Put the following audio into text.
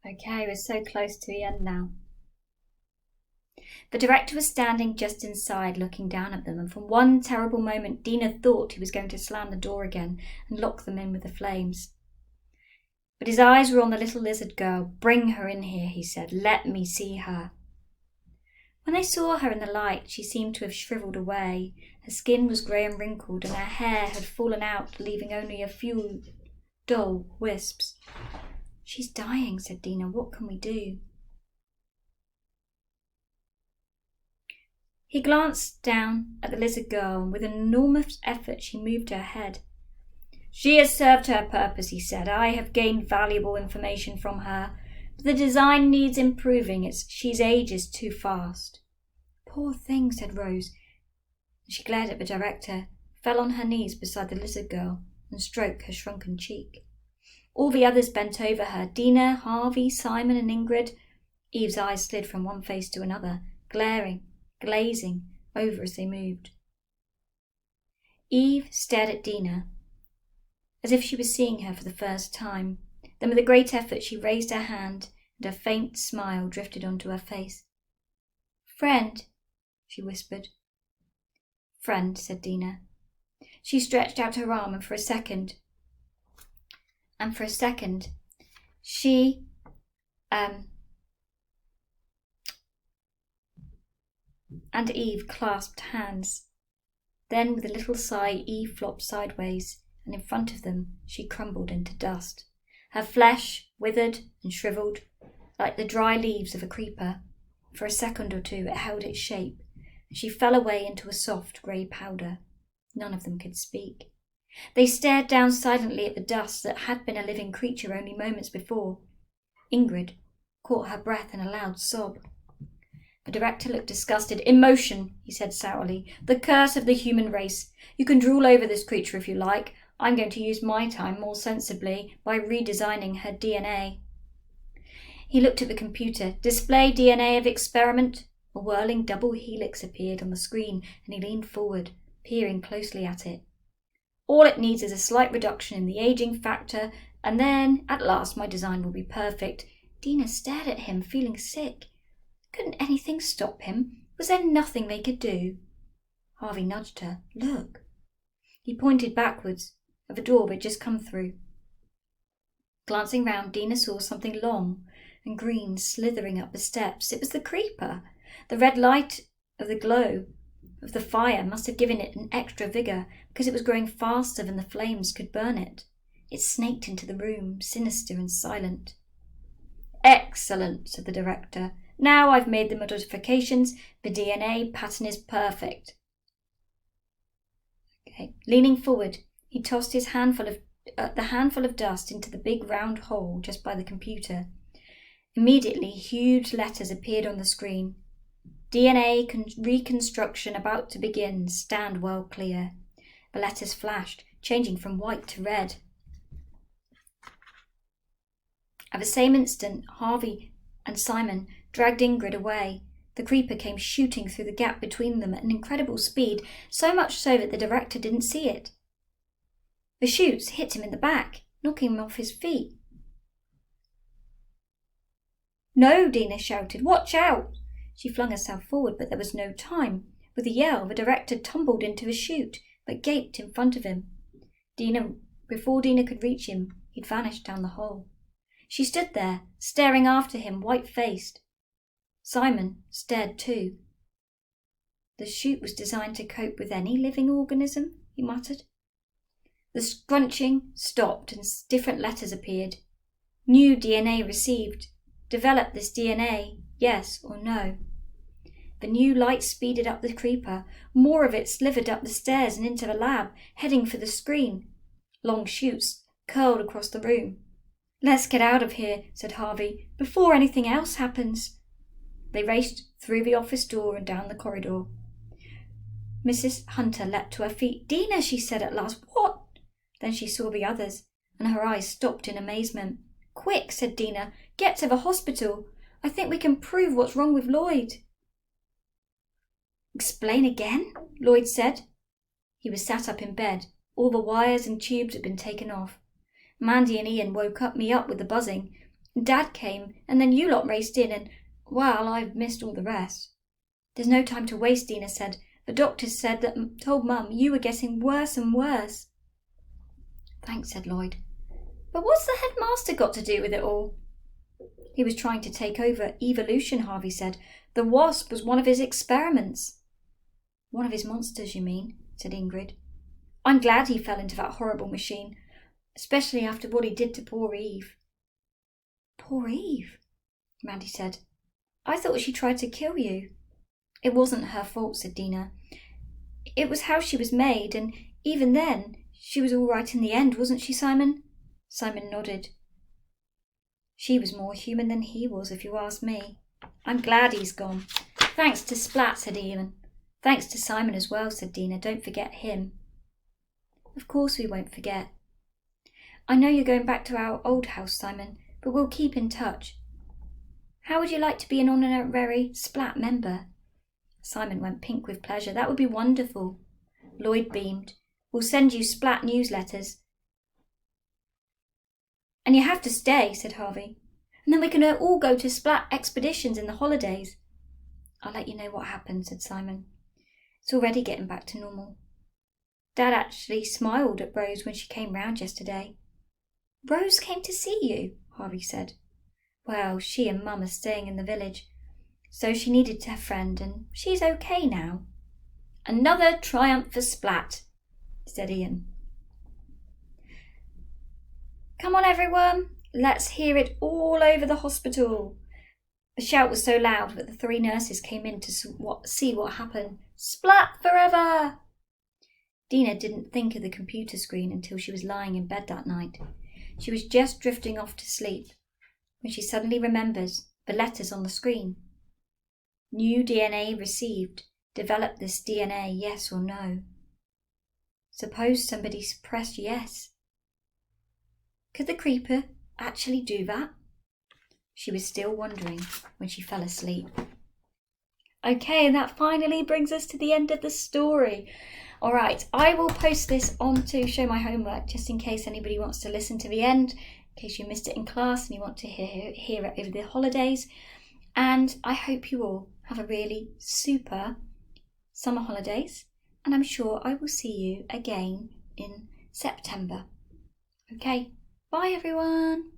Okay, we're so close to the end now. The director was standing just inside, looking down at them, and for one terrible moment Dina thought he was going to slam the door again and lock them in with the flames. But his eyes were on the little lizard girl. "Bring her in here," he said. "Let me see her." When they saw her in the light, she seemed to have shriveled away. Her skin was grey and wrinkled, and her hair had fallen out, leaving only a few dull wisps. "She's dying," said Dina. "What can we do?" He glanced down at the lizard girl, and with an enormous effort she moved her head. "She has served her purpose," he said. "I have gained valuable information from her, but the design needs improving. She's ages too fast." "Poor thing," said Rose. She glared at the director, fell on her knees beside the lizard girl, and stroked her shrunken cheek. All the others bent over her. Dina, Harvey, Simon and Ingrid. Eve's eyes slid from one face to another, glazing over as they moved. Eve stared at Dina, as if she was seeing her for the first time. Then with a great effort she raised her hand, and a faint smile drifted onto her face. "Friend," she whispered. "Friend," said Dina. She stretched out her arm, and for a second, she and Eve clasped hands. Then, with a little sigh, Eve flopped sideways, and in front of them she crumbled into dust. Her flesh withered and shriveled, like the dry leaves of a creeper. For a second or two it held its shape, and she fell away into a soft grey powder. None of them could speak. They stared down silently at the dust that had been a living creature only moments before. Ingrid caught her breath in a loud sob. The director looked disgusted. "Emotion," he said sourly. "The curse of the human race. You can drool over this creature if you like. I'm going to use my time more sensibly by redesigning her DNA." He looked at the computer. "Display DNA of experiment." A whirling double helix appeared on the screen, and he leaned forward, peering closely at it. "All it needs is a slight reduction in the aging factor, and then, at last, my design will be perfect." Dina stared at him, feeling sick. Couldn't anything stop him? Was there nothing they could do? Harvey nudged her. "Look." He pointed backwards at the door they'd just come through. Glancing round, Dina saw something long and green slithering up the steps. It was the creeper. The red light of the glow of the fire must have given it an extra vigour, because it was growing faster than the flames could burn it. It snaked into the room, sinister and silent. "Excellent," said the director. "Now I've made the modifications. The DNA pattern is perfect." Okay. Leaning forward, he tossed his handful of dust into the big round hole just by the computer. Immediately, huge letters appeared on the screen. "DNA reconstruction about to begin. Stand well clear." The letters flashed, changing from white to red. At the same instant, Harvey and Simon dragged Ingrid away. The creeper came shooting through the gap between them at an incredible speed, so much so that the director didn't see it. The shoots hit him in the back, knocking him off his feet. "No!" Dina shouted. "Watch out!" She flung herself forward, but there was no time. With a yell, the director tumbled into a chute, but gaped in front of him. Before Dina could reach him, he'd vanished down the hole. She stood there, staring after him, white-faced. Simon stared too. "The chute was designed to cope with any living organism," he muttered. The scrunching stopped and different letters appeared. "New DNA received. Develop this DNA, yes or no." The new light speeded up the creeper. More of it slithered up the stairs and into the lab, heading for the screen. Long chutes curled across the room. "Let's get out of here," said Harvey, "before anything else happens." They raced through the office door and down the corridor. Mrs. Hunter leapt to her feet. "Dina," she said at last. "What?" Then she saw the others, and her eyes stopped in amazement. "Quick," said Dina. "Get to the hospital. I think we can prove what's wrong with Lloyd." "Explain again?" Lloyd said. He was sat up in bed. All the wires and tubes had been taken off. "Mandy and Ian woke me up with the buzzing. Dad came, and then you lot raced in, and, well, I've missed all the rest." "There's no time to waste," Dina said. "The doctors told Mum you were getting worse and worse." "Thanks," said Lloyd. "But what's the headmaster got to do with it all?" "He was trying to take over evolution," Harvey said. "The wasp was one of his experiments." "One of his monsters, you mean," said Ingrid. "I'm glad he fell into that horrible machine, especially after what he did to poor Eve." "Poor Eve," Mandy said. "I thought she tried to kill you." "It wasn't her fault," said Dina. "It was how she was made, and even then she was all right in the end, wasn't she, Simon?" Simon nodded. "She was more human than he was, if you ask me. I'm glad he's gone." "Thanks to Splat," said Ian. "Thanks to Simon as well," said Dina. "Don't forget him." "Of course we won't forget. I know you're going back to our old house, Simon, but we'll keep in touch. How would you like to be an honorary Splat member?" Simon went pink with pleasure. "That would be wonderful." Lloyd beamed. "We'll send you Splat newsletters." "And you have to stay," said Harvey. "And then we can all go to Splat expeditions in the holidays." "I'll let you know what happens," said Simon. "It's already getting back to normal. Dad actually smiled at Rose when she came round yesterday." "Rose came to see you?" Harvey said. "Well, she and Mum are staying in the village, so she needed her friend, and she's okay now." "Another triumph for Splat," said Ian. "Come on, everyone, let's hear it all over the hospital." The shout was so loud that the 3 nurses came in to see what happened. "Splat forever!" Dina didn't think of the computer screen until she was lying in bed that night. She was just drifting off to sleep when she suddenly remembers the letters on the screen. "New DNA received. Develop this DNA, yes or no." Suppose somebody pressed yes. Could the creeper actually do that? She was still wondering when she fell asleep. Okay, and that finally brings us to the end of the story. All right, I will post this on to Show My Homework just in case anybody wants to listen to the end, in case you missed it in class and you want to hear it over the holidays. And I hope you all have a really super summer holidays, and I'm sure I will see you again in September. Okay, bye everyone.